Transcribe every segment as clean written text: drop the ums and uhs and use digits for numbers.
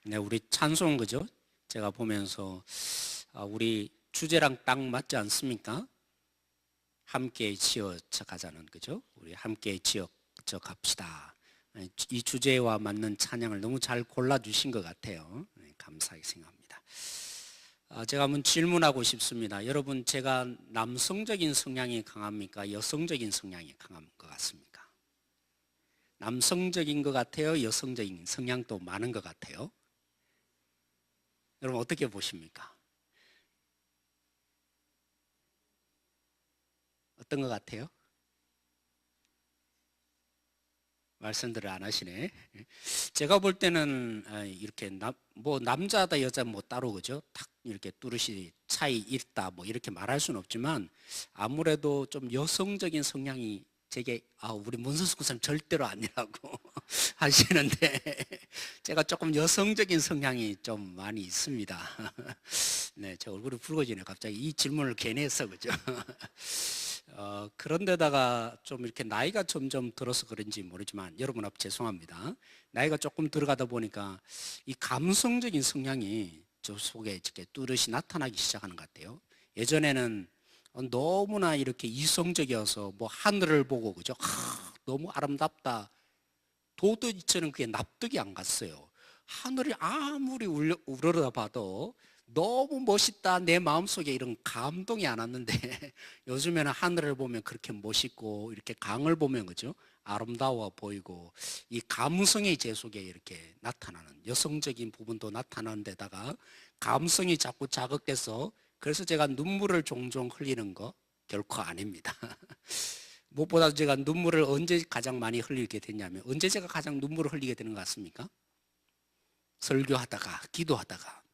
네, 우리 찬송 그죠? 제가 보면서 우리 주제랑 딱 맞지 않습니까? 함께 지어져 가자는 그죠? 우리 함께 지어져 갑시다. 네, 이 주제와 맞는 찬양을 너무 잘 골라주신 것 같아요. 네, 감사하게 생각합니다. 제가 한번 질문하고 싶습니다. 여러분, 제가 남성적인 성향이 강합니까? 여성적인 성향이 강한 것 같습니까? 남성적인 것 같아요? 여성적인 성향도 많은 것 같아요? 여러분 어떻게 보십니까? 어떤 것 같아요? 말씀들을 안 하시네. 제가 볼 때는 이렇게 뭐 남자다 여자 뭐 따로 그죠? 탁 이렇게 뚜렷이 차이 있다 뭐 이렇게 말할 수는 없지만 아무래도 좀 여성적인 성향이 제게 우리 문선수 군사님 절대로 아니라고 하시는데 제가 조금 여성적인 성향이 좀 많이 있습니다. 네, 제 얼굴이 붉어지네 갑자기 이 질문을 괜히 했어 그죠? 그런데다가 좀 이렇게 나이가 점점 들어서 그런지 모르지만 여러분 앞 죄송합니다. 나이가 조금 들어가다 보니까 이 감성적인 성향이 저 속에 이렇게 뚜렷이 나타나기 시작하는 것 같아요. 예전에는 너무나 이렇게 이성적이어서 뭐 하늘을 보고 그죠? 너무 아름답다. 도저히 저는 그게 납득이 안 갔어요. 하늘이 아무리 우러러다 봐도 너무 멋있다 내 마음속에 이런 감동이 안 왔는데 요즘에는 하늘을 보면 그렇게 멋있고 이렇게 강을 보면 그죠? 아름다워 보이고 이 감성이 제 속에 이렇게 나타나는 여성적인 부분도 나타나는 데다가 감성이 자꾸 자극돼서 그래서 제가 눈물을 종종 흘리는 거 결코 아닙니다. 무엇보다 제가 눈물을 언제 가장 많이 흘리게 됐냐면 언제 제가 가장 눈물을 흘리게 되는 것 같습니까? 설교하다가 기도하다가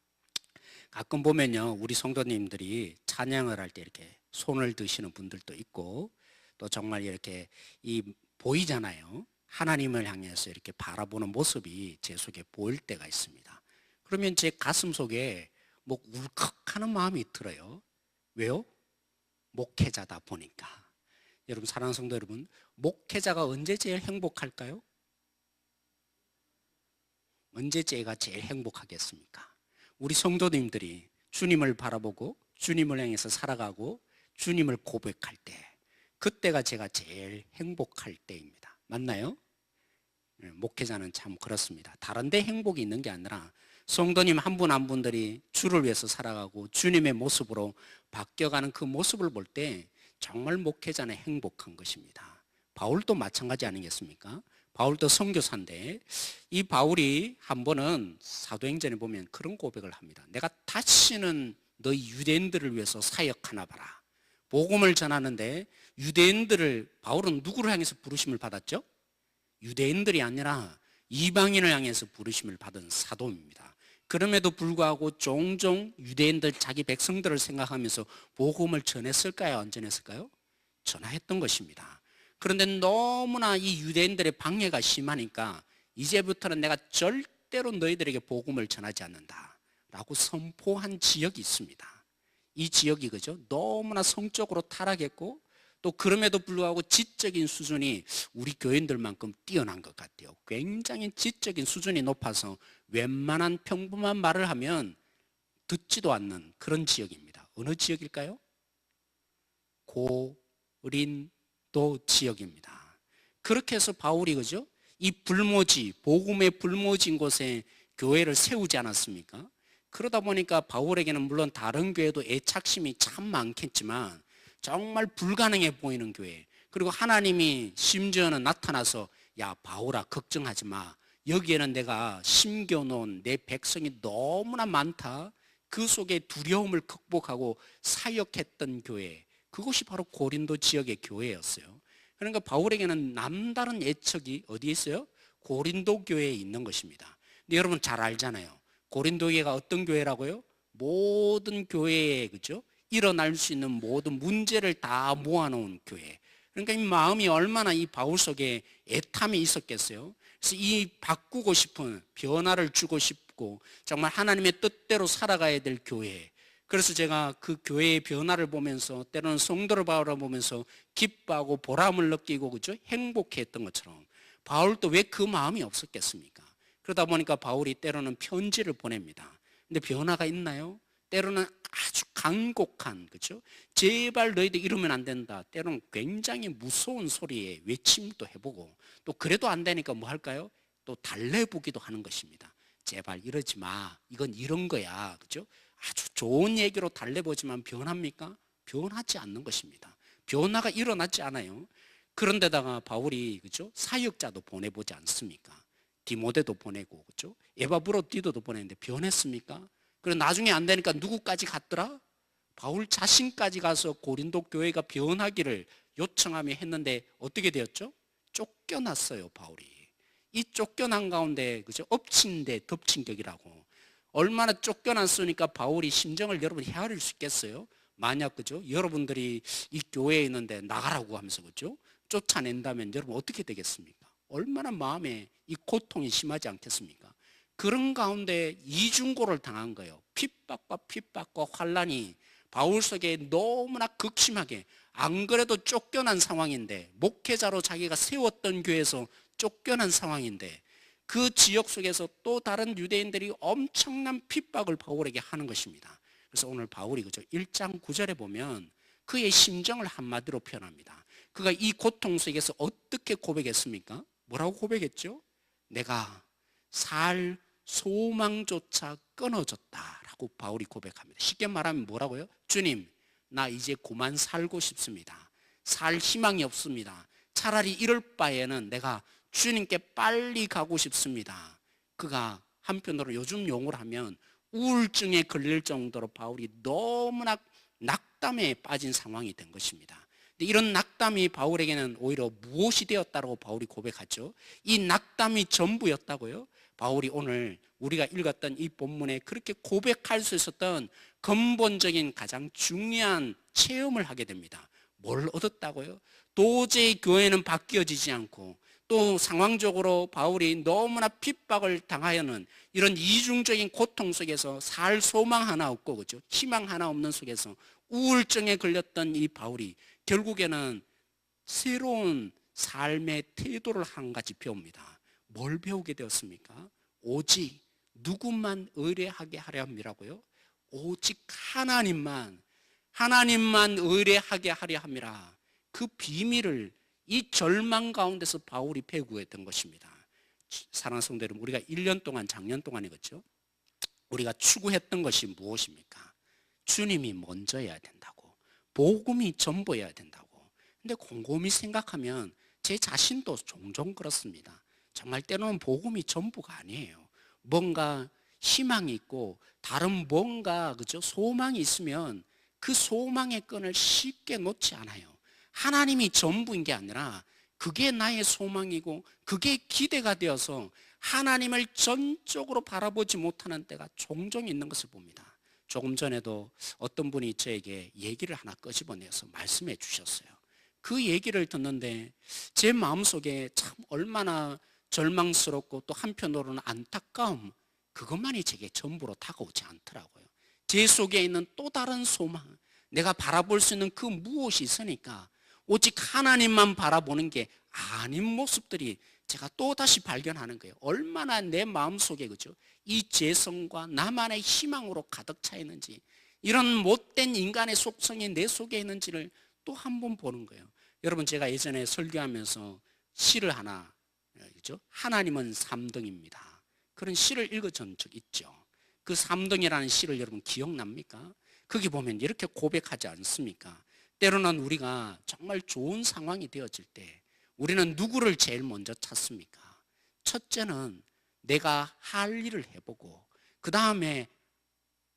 가끔 보면요 우리 성도님들이 찬양을 할 때 이렇게 손을 드시는 분들도 있고 또 정말 이렇게 보이잖아요. 하나님을 향해서 이렇게 바라보는 모습이 제 속에 보일 때가 있습니다. 그러면 제 가슴 속에 뭐 울컥하는 마음이 들어요. 왜요? 목회자다 보니까. 여러분 사랑하는 성도 여러분, 목회자가 언제 제일 행복할까요? 언제 제가 제일 행복하겠습니까? 우리 성도님들이 주님을 바라보고 주님을 향해서 살아가고 주님을 고백할 때 그때가 제가 제일 행복할 때입니다. 맞나요? 목회자는 참 그렇습니다. 다른 데 행복이 있는 게 아니라 성도님 한 분 한 분들이 주를 위해서 살아가고 주님의 모습으로 바뀌어가는 그 모습을 볼 때 정말 목회자는 행복한 것입니다. 바울도 마찬가지 아니겠습니까? 바울도 선교사인데 이 바울이 한 번은 사도행전에 보면 그런 고백을 합니다. 내가 다시는 너희 유대인들을 위해서 사역하나 봐라. 복음을 전하는데 유대인들을 바울은 누구를 향해서 부르심을 받았죠? 유대인들이 아니라 이방인을 향해서 부르심을 받은 사도입니다. 그럼에도 불구하고 종종 유대인들 자기 백성들을 생각하면서 복음을 전했을까요? 안 전했을까요? 전화했던 것입니다. 그런데 너무나 이 유대인들의 방해가 심하니까 이제부터는 내가 절대로 너희들에게 복음을 전하지 않는다 라고 선포한 지역이 있습니다. 이 지역이 그죠? 너무나 성적으로 타락했고 또 그럼에도 불구하고 지적인 수준이 우리 교인들만큼 뛰어난 것 같아요. 굉장히 지적인 수준이 높아서 웬만한 평범한 말을 하면 듣지도 않는 그런 지역입니다. 어느 지역일까요? 고린도 지역입니다. 그렇게 해서 바울이 그죠? 이 불모지, 복음의 불모지인 곳에 교회를 세우지 않았습니까? 그러다 보니까 바울에게는 물론 다른 교회도 애착심이 참 많겠지만 정말 불가능해 보이는 교회, 그리고 하나님이 심지어는 나타나서 야 바울아 걱정하지 마, 여기에는 내가 심겨놓은 내 백성이 너무나 많다, 그 속에 두려움을 극복하고 사역했던 교회, 그것이 바로 고린도 지역의 교회였어요. 그러니까 바울에게는 남다른 애척이 어디에 있어요? 고린도 교회에 있는 것입니다. 근데 여러분 잘 알잖아요. 고린도 교회가 어떤 교회라고요? 모든 교회에 그죠? 일어날 수 있는 모든 문제를 다 모아놓은 교회. 그러니까 이 마음이 얼마나 이 바울 속에 애탐이 있었겠어요. 그래서 이 바꾸고 싶은, 변화를 주고 싶고 정말 하나님의 뜻대로 살아가야 될 교회. 그래서 제가 그 교회의 변화를 보면서 때로는 성도를 바라보면서 기뻐하고 보람을 느끼고 그죠? 행복했던 것처럼 바울도 왜 그 마음이 없었겠습니까? 그러다 보니까 바울이 때로는 편지를 보냅니다. 근데 변화가 있나요? 때로는 아주 간곡한, 그렇죠? 제발 너희들 이러면 안 된다. 때로는 굉장히 무서운 소리에 외침도 해보고, 또 그래도 안 되니까 뭐 할까요? 또 달래보기도 하는 것입니다. 제발 이러지 마. 이건 이런 거야. 그렇죠? 아주 좋은 얘기로 달래보지만 변합니까? 변하지 않는 것입니다. 변화가 일어나지 않아요. 그런데다가 바울이, 그렇죠? 사역자도 보내보지 않습니까? 디모데도 보내고, 그렇죠? 에바브로디도도 보냈는데 변했습니까? 그리고 나중에 안 되니까 누구까지 갔더라? 바울 자신까지 가서 고린도 교회가 변하기를 요청하며 했는데 어떻게 되었죠? 쫓겨났어요, 바울이. 이 쫓겨난 가운데, 그죠? 엎친 데 덮친 격이라고. 얼마나 쫓겨났으니까 바울이 심정을 여러분 헤아릴 수 있겠어요? 만약, 그죠? 여러분들이 이 교회에 있는데 나가라고 하면서, 그죠? 쫓아낸다면 여러분 어떻게 되겠습니까? 얼마나 마음에 이 고통이 심하지 않겠습니까? 그런 가운데 이중고를 당한 거예요. 핍박과 환란이 바울 속에 너무나 극심하게, 안 그래도 쫓겨난 상황인데, 목회자로 자기가 세웠던 교회에서 쫓겨난 상황인데, 그 지역 속에서 또 다른 유대인들이 엄청난 핍박을 바울에게 하는 것입니다. 그래서 오늘 바울이, 그죠? 1장 9절에 보면 그의 심정을 한마디로 표현합니다. 그가 이 고통 속에서 어떻게 고백했습니까? 뭐라고 고백했죠? 내가 살 소망조차 끊어졌다라고 바울이 고백합니다. 쉽게 말하면 뭐라고요? 주님, 나 이제 그만 살고 싶습니다. 살 희망이 없습니다. 차라리 이럴 바에는 내가 주님께 빨리 가고 싶습니다. 그가 한편으로 요즘 용어를 하면 우울증에 걸릴 정도로 바울이 너무나 낙담에 빠진 상황이 된 것입니다. 근데 이런 낙담이 바울에게는 오히려 무엇이 되었다고 바울이 고백하죠? 이 낙담이 전부였다고요? 바울이 오늘 우리가 읽었던 이 본문에 그렇게 고백할 수 있었던 근본적인 가장 중요한 체험을 하게 됩니다. 뭘 얻었다고요? 도저히 교회는 바뀌어지지 않고, 또 상황적으로 바울이 너무나 핍박을 당하여는 이런 이중적인 고통 속에서 살 소망 하나 없고, 그죠? 희망 하나 없는 속에서 우울증에 걸렸던 이 바울이 결국에는 새로운 삶의 태도를 한 가지 배웁니다. 뭘 배우게 되었습니까? 오직 누구만 의뢰하게 하려 함이라고요? 오직 하나님만 의뢰하게 하려 함이라. 그 비밀을 이 절망 가운데서 바울이 배구했던 것입니다. 사랑하는 성도 여러분, 우리가 1년 동안, 작년 동안에, 그렇죠? 우리가 추구했던 것이 무엇입니까? 주님이 먼저여야 된다고, 복음이 전부여야 된다고. 근데 곰곰이 생각하면 제 자신도 종종 그렇습니다. 정말 때로는 복음이 전부가 아니에요. 뭔가 희망이 있고 다른 뭔가, 그죠? 소망이 있으면 그 소망의 끈을 쉽게 놓지 않아요. 하나님이 전부인 게 아니라 그게 나의 소망이고 그게 기대가 되어서 하나님을 전적으로 바라보지 못하는 때가 종종 있는 것을 봅니다. 조금 전에도 어떤 분이 저에게 얘기를 하나 끄집어내서 말씀해 주셨어요. 그 얘기를 듣는데 제 마음속에 참 얼마나 절망스럽고 또 한편으로는 안타까움, 그것만이 제게 전부로 다가오지 않더라고요. 제 속에 있는 또 다른 소망, 내가 바라볼 수 있는 그 무엇이 있으니까 오직 하나님만 바라보는 게 아닌 모습들이 제가 또다시 발견하는 거예요. 얼마나 내 마음속에, 그죠? 이 죄성과 나만의 희망으로 가득 차 있는지, 이런 못된 인간의 속성이 내 속에 있는지를 또 한 번 보는 거예요. 여러분, 제가 예전에 설교하면서 시를 하나, 그죠? 하나님은 3등입니다. 그런 시를 읽어준 적 있죠. 그 3등이라는 시를 여러분 기억납니까? 거기 보면 이렇게 고백하지 않습니까? 때로는 우리가 정말 좋은 상황이 되어질 때 우리는 누구를 제일 먼저 찾습니까? 첫째는 내가 할 일을 해보고, 그 다음에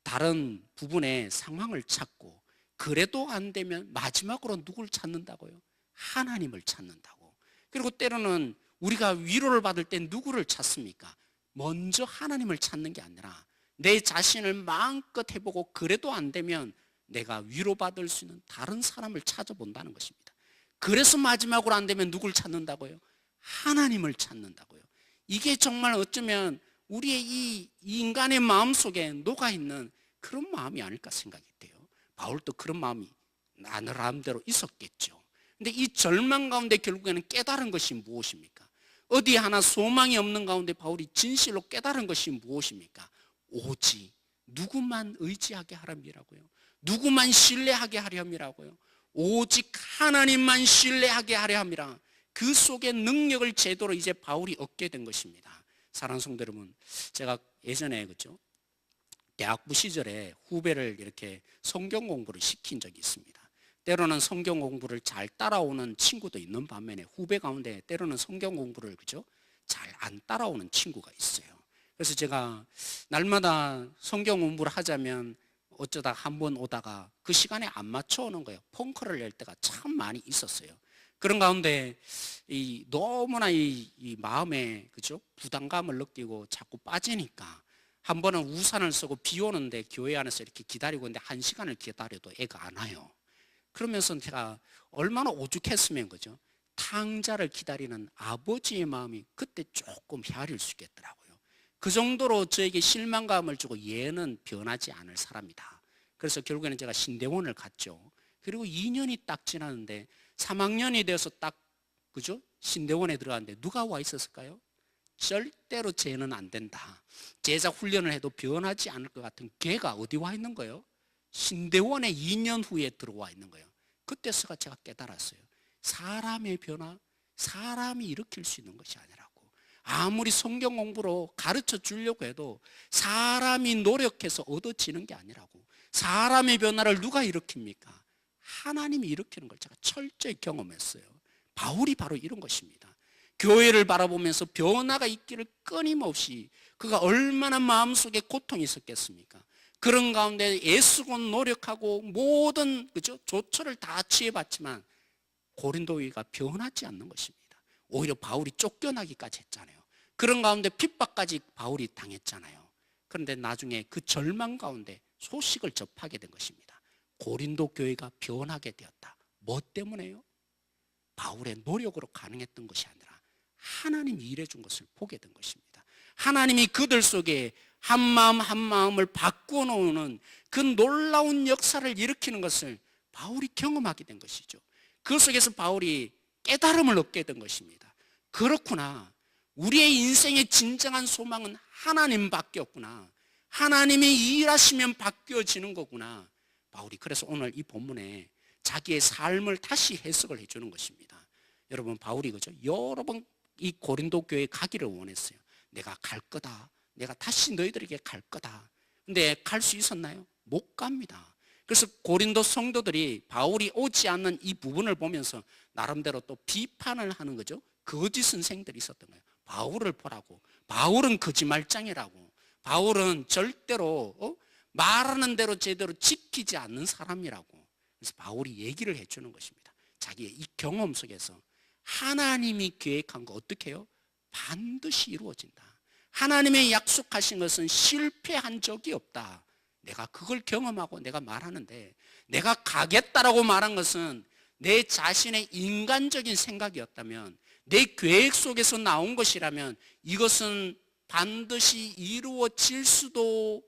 다른 부분의 상황을 찾고, 그래도 안 되면 마지막으로 누굴 찾는다고요? 하나님을 찾는다고. 그리고 때로는 우리가 위로를 받을 때 누구를 찾습니까? 먼저 하나님을 찾는 게 아니라 내 자신을 마음껏 해보고 그래도 안 되면 내가 위로받을 수 있는 다른 사람을 찾아본다는 것입니다. 그래서 마지막으로 안 되면 누굴 찾는다고요? 하나님을 찾는다고요. 이게 정말 어쩌면 우리의 이 인간의 마음속에 녹아있는 그런 마음이 아닐까 생각이 돼요. 바울도 그런 마음이 나름대로 있었겠죠. 근데 이 절망 가운데 결국에는 깨달은 것이 무엇입니까? 어디 하나 소망이 없는 가운데 바울이 진실로 깨달은 것이 무엇입니까? 오직 누구만 의지하게 하렴이라고요. 누구만 신뢰하게 하렴이라고요. 오직 하나님만 신뢰하게 하려 함이라. 그 속에 능력을 제대로 이제 바울이 얻게 된 것입니다. 사랑하는 성도 여러분, 제가 예전에 그죠? 대학부 시절에 후배를 이렇게 성경 공부를 시킨 적이 있습니다. 때로는 성경 공부를 잘 따라오는 친구도 있는 반면에 후배 가운데 때로는 성경 공부를 그죠? 잘 안 따라오는 친구가 있어요. 그래서 제가 날마다 성경 공부를 하자면 어쩌다 한 번 오다가 그 시간에 안 맞춰 오는 거예요. 펑크를 낼 때가 참 많이 있었어요. 그런 가운데 너무나 이 마음에 그죠? 부담감을 느끼고 자꾸 빠지니까 한 번은 우산을 쓰고 비 오는데 교회 안에서 이렇게 기다리고 있는데 1시간을 기다려도 애가 안 와요. 그러면서 제가 얼마나 오죽했으면 그죠? 탕자를 기다리는 아버지의 마음이 그때 조금 헤아릴 수 있겠더라고요. 그 정도로 저에게 실망감을 주고 얘는 변하지 않을 사람이다. 그래서 결국에는 제가 신대원을 갔죠. 그리고 2년이 딱 지났는데 3학년이 돼서 딱 그죠? 신대원에 들어갔는데 누가 와 있었을까요? 절대로 쟤는 안 된다. 제자 훈련을 해도 변하지 않을 것 같은 걔가 어디 와 있는 거예요? 신대원에 2년 후에 들어와 있는 거예요. 그때서가 제가 깨달았어요. 사람의 변화, 사람이 일으킬 수 있는 것이 아니라고. 아무리 성경 공부로 가르쳐 주려고 해도 사람이 노력해서 얻어지는 게 아니라고. 사람의 변화를 누가 일으킵니까? 하나님이 일으키는 걸 제가 철저히 경험했어요. 바울이 바로 이런 것입니다. 교회를 바라보면서 변화가 있기를 끊임없이 그가 얼마나 마음속에 고통이 있었겠습니까? 그런 가운데 애쓰고 노력하고 모든 그죠? 조처를 다 취해봤지만 고린도교회가 변하지 않는 것입니다. 오히려 바울이 쫓겨나기까지 했잖아요. 그런 가운데 핍박까지 바울이 당했잖아요. 그런데 나중에 그 절망 가운데 소식을 접하게 된 것입니다. 고린도 교회가 변하게 되었다. 뭐 때문에요? 바울의 노력으로 가능했던 것이 아니라 하나님이 일해준 것을 보게 된 것입니다. 하나님이 그들 속에 한 마음 한 마음을 바꾸어 놓는 그 놀라운 역사를 일으키는 것을 바울이 경험하게 된 것이죠. 그 속에서 바울이 깨달음을 얻게 된 것입니다. 그렇구나. 우리의 인생의 진정한 소망은 하나님밖에 없구나. 하나님이 일하시면 바뀌어지는 거구나. 바울이 그래서 오늘 이 본문에 자기의 삶을 다시 해석을 해주는 것입니다. 여러분, 바울이 그죠? 여러 번 이 고린도 교회에 가기를 원했어요. 내가 갈 거다. 내가 다시 너희들에게 갈 거다. 근데 갈 수 있었나요? 못 갑니다. 그래서 고린도 성도들이 바울이 오지 않는 이 부분을 보면서 나름대로 또 비판을 하는 거죠. 거짓 선생들이 있었던 거예요. 바울을 보라고. 바울은 거짓말장이라고. 바울은 절대로 말하는 대로 제대로 지키지 않는 사람이라고. 그래서 바울이 얘기를 해주는 것입니다. 자기의 이 경험 속에서 하나님이 계획한 거 어떻게 해요? 반드시 이루어진다. 하나님의 약속하신 것은 실패한 적이 없다. 내가 그걸 경험하고 내가 말하는데, 내가 가겠다라고 말한 것은 내 자신의 인간적인 생각이었다면, 내 계획 속에서 나온 것이라면 이것은 반드시 이루어질 수도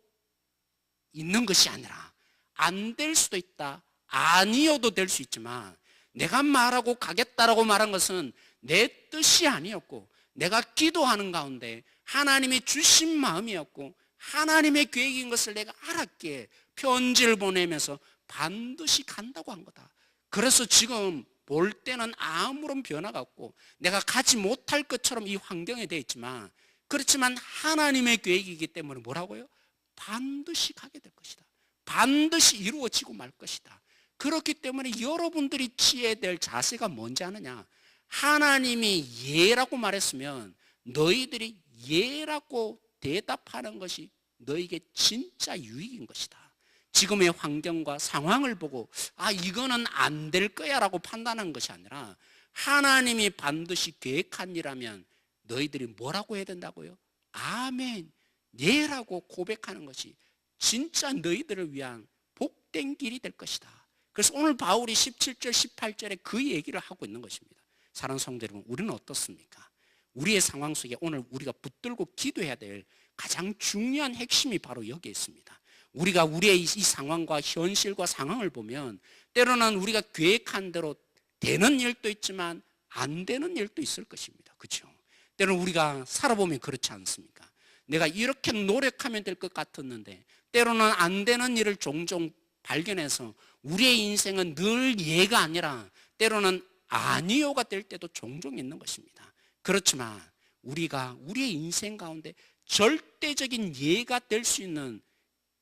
있는 것이 아니라 안 될 수도 있다. 아니어도 될 수 있지만 내가 말하고 가겠다라고 말한 것은 내 뜻이 아니었고 내가 기도하는 가운데 하나님이 주신 마음이었고 하나님의 계획인 것을 내가 알았기에 편지를 보내면서 반드시 간다고 한 거다. 그래서 지금 볼 때는 아무런 변화가 없고 내가 가지 못할 것처럼 이 환경에 되어 있지만, 그렇지만 하나님의 계획이기 때문에 뭐라고요? 반드시 가게 될 것이다. 반드시 이루어지고 말 것이다. 그렇기 때문에 여러분들이 취해야 될 자세가 뭔지 아느냐? 하나님이 예라고 말했으면 너희들이 예라고 대답하는 것이 너에게 진짜 유익인 것이다. 지금의 환경과 상황을 보고 이거는 안 될 거야 라고 판단하는 것이 아니라 하나님이 반드시 계획한 일이라면 너희들이 뭐라고 해야 된다고요? 아멘, 예라고 고백하는 것이 진짜 너희들을 위한 복된 길이 될 것이다. 그래서 오늘 바울이 17절 18절에 그 얘기를 하고 있는 것입니다. 사랑하는 성도 여러분, 우리는 어떻습니까? 우리의 상황 속에 오늘 우리가 붙들고 기도해야 될 가장 중요한 핵심이 바로 여기에 있습니다. 우리가 우리의 이 상황과 현실과 상황을 보면 때로는 우리가 계획한 대로 되는 일도 있지만 안 되는 일도 있을 것입니다. 그렇죠? 때로는 우리가 살아보면 그렇지 않습니까? 내가 이렇게 노력하면 될 것 같았는데 때로는 안 되는 일을 종종 발견해서 우리의 인생은 늘 예가 아니라 때로는 아니요가 될 때도 종종 있는 것입니다. 그렇지만 우리가 우리의 인생 가운데 절대적인 예가 될 수 있는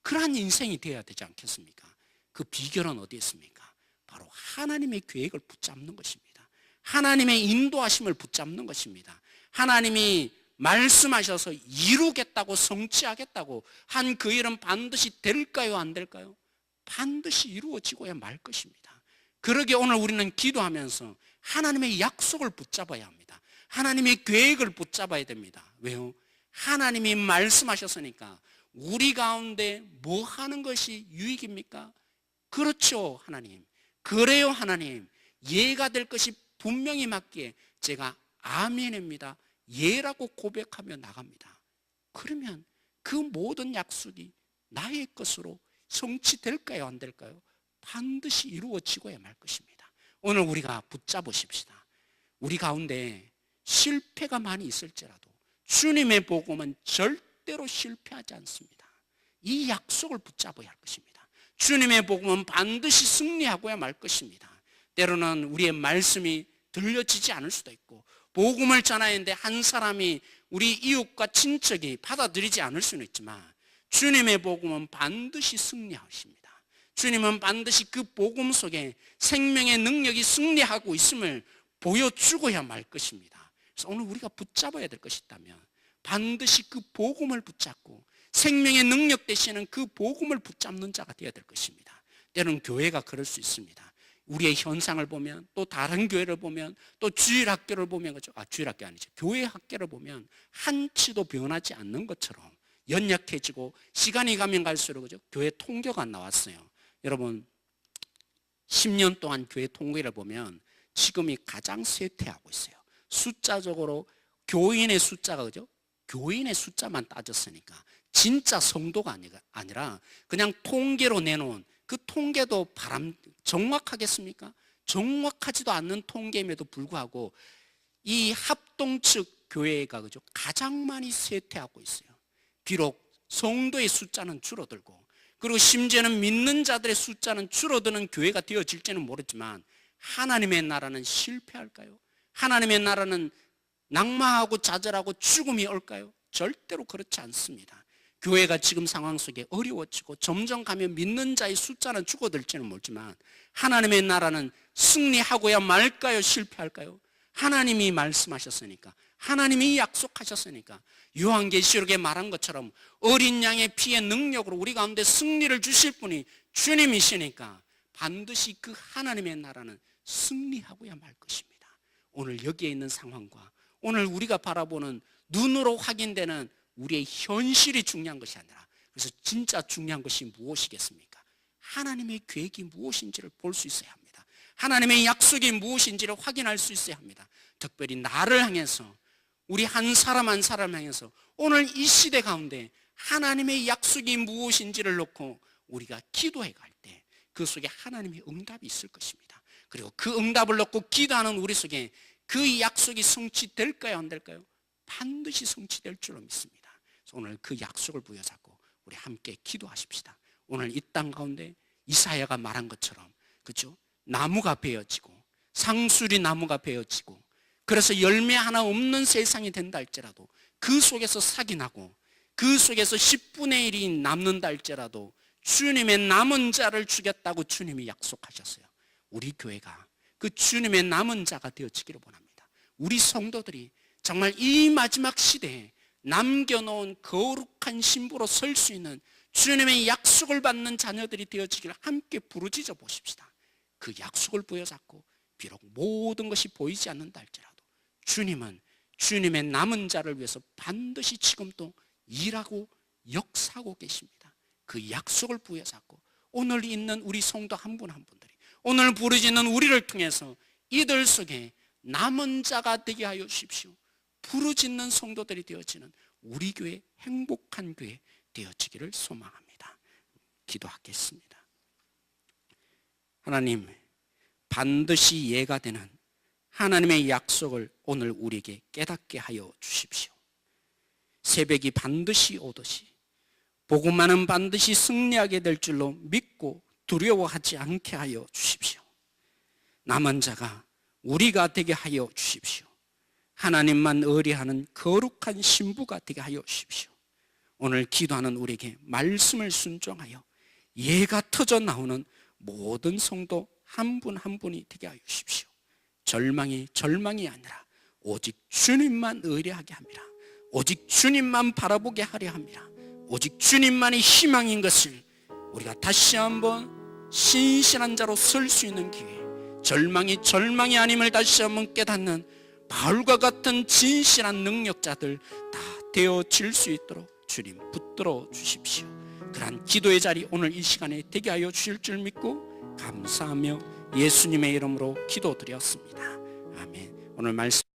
그러한 인생이 되어야 되지 않겠습니까? 그 비결은 어디에 있습니까? 바로 하나님의 계획을 붙잡는 것입니다. 하나님의 인도하심을 붙잡는 것입니다. 하나님이 말씀하셔서 이루겠다고 성취하겠다고 한 그 일은 반드시 될까요? 안 될까요? 반드시 이루어지고야 말 것입니다. 그러기에 오늘 우리는 기도하면서 하나님의 약속을 붙잡아야 합니다. 하나님의 계획을 붙잡아야 됩니다. 왜요? 하나님이 말씀하셨으니까 우리 가운데 뭐 하는 것이 유익입니까? 그렇죠, 하나님. 그래요, 하나님. 예가 될 것이 분명히 맞기에 제가 아멘입니다, 예라고 고백하며 나갑니다. 그러면 그 모든 약속이 나의 것으로 성취될까요? 안 될까요? 반드시 이루어지고야 말 것입니다. 오늘 우리가 붙잡으십시다. 우리 가운데 실패가 많이 있을지라도 주님의 복음은 절대로 실패하지 않습니다. 이 약속을 붙잡아야 할 것입니다. 주님의 복음은 반드시 승리하고야 말 것입니다. 때로는 우리의 말씀이 들려지지 않을 수도 있고 복음을 전하는데 한 사람이 우리 이웃과 친척이 받아들이지 않을 수는 있지만 주님의 복음은 반드시 승리하십니다. 주님은 반드시 그 복음 속에 생명의 능력이 승리하고 있음을 보여주고야 말 것입니다. 그래서 오늘 우리가 붙잡아야 될 것이 있다면 반드시 그 복음을 붙잡고 생명의 능력 되시는 그 복음을 붙잡는 자가 되어야 될 것입니다. 때로는 교회가 그럴 수 있습니다. 우리의 현상을 보면 또 다른 교회를 보면 또 주일학교를 보면 그죠? 주일학교 아니죠. 교회 학교를 보면 한치도 변하지 않는 것처럼 연약해지고 시간이 가면 갈수록 그죠? 교회 통계가 나왔어요. 여러분 10년 동안 교회 통계를 보면 지금이 가장 쇠퇴하고 있어요. 숫자적으로 교인의 숫자가 그죠? 교인의 숫자만 따졌으니까 진짜 성도가 아니라 그냥 통계로 내놓은 그 통계도 정확하겠습니까? 정확하지도 않는 통계임에도 불구하고 이 합동 측 교회가 그죠? 가장 많이 쇠퇴하고 있어요. 비록 성도의 숫자는 줄어들고 그리고 심지어는 믿는 자들의 숫자는 줄어드는 교회가 되어질지는 모르지만 하나님의 나라는 실패할까요? 하나님의 나라는 낙마하고 좌절하고 죽음이 올까요? 절대로 그렇지 않습니다. 교회가 지금 상황 속에 어려워지고 점점 가면 믿는 자의 숫자는 줄어들지는 모르지만 하나님의 나라는 승리하고야 말까요? 실패할까요? 하나님이 말씀하셨으니까 하나님이 약속하셨으니까 요한계시록에 말한 것처럼 어린 양의 피의 능력으로 우리 가운데 승리를 주실 분이 주님이시니까 반드시 그 하나님의 나라는 승리하고야 말 것입니다. 오늘 여기에 있는 상황과 오늘 우리가 바라보는 눈으로 확인되는 우리의 현실이 중요한 것이 아니라 그래서 진짜 중요한 것이 무엇이겠습니까? 하나님의 계획이 무엇인지를 볼 수 있어야 합니다. 하나님의 약속이 무엇인지를 확인할 수 있어야 합니다. 특별히 나를 향해서 우리 한 사람 한 사람 향해서 오늘 이 시대 가운데 하나님의 약속이 무엇인지를 놓고 우리가 기도해 갈 때 그 속에 하나님의 응답이 있을 것입니다. 그리고 그 응답을 놓고 기도하는 우리 속에 그 약속이 성취될까요? 안 될까요? 반드시 성취될 줄로 믿습니다. 그래서 오늘 그 약속을 부여잡고 우리 함께 기도하십시다. 오늘 이 땅 가운데 이사야가 말한 것처럼 그렇죠? 나무가 베어지고 상수리 나무가 베어지고 그래서 열매 하나 없는 세상이 된다 할지라도 그 속에서 삭이 나고 그 속에서 10분의 1이 남는다 할지라도 주님의 남은 자를 주겠다고 주님이 약속하셨어요. 우리 교회가 그 주님의 남은 자가 되어지기를 원합니다. 우리 성도들이 정말 이 마지막 시대에 남겨놓은 거룩한 신부로 설 수 있는 주님의 약속을 받는 자녀들이 되어지기를 함께 부르짖어 보십시다. 그 약속을 부여잡고 비록 모든 것이 보이지 않는다 할지라도 주님은 주님의 남은 자를 위해서 반드시 지금도 일하고 역사하고 계십니다. 그 약속을 부여잡고 오늘 있는 우리 성도 한 분 한 분들이 오늘 부르짖는 우리를 통해서 이들 속에 남은 자가 되게 하여 주십시오. 부르짖는 성도들이 되어지는 우리 교회 행복한 교회 되어지기를 소망합니다. 기도하겠습니다. 하나님, 반드시 예가 되는 하나님의 약속을 오늘 우리에게 깨닫게 하여 주십시오. 새벽이 반드시 오듯이 복음만은 반드시 승리하게 될 줄로 믿고 두려워하지 않게 하여 주십시오. 남은 자가 우리가 되게 하여 주십시오. 하나님만 의뢰하는 거룩한 신부가 되게 하여 주십시오. 오늘 기도하는 우리에게 말씀을 순종하여 예가 터져 나오는 모든 성도 한 분 한 분이 되게 하여 주십시오. 절망이 아니라 오직 주님만 의뢰하게 합니다. 오직 주님만 바라보게 하려 합니다. 오직 주님만이 희망인 것을 우리가 다시 한번 신실한 자로 설 수 있는 기회, 절망이 아님을 다시 한번 깨닫는 바울과 같은 진실한 능력자들 다 되어질 수 있도록 주님 붙들어 주십시오. 그러한 기도의 자리 오늘 이 시간에 되게 하여 주실 줄 믿고 감사하며 예수님의 이름으로 기도드렸습니다. 아멘. 오늘 말씀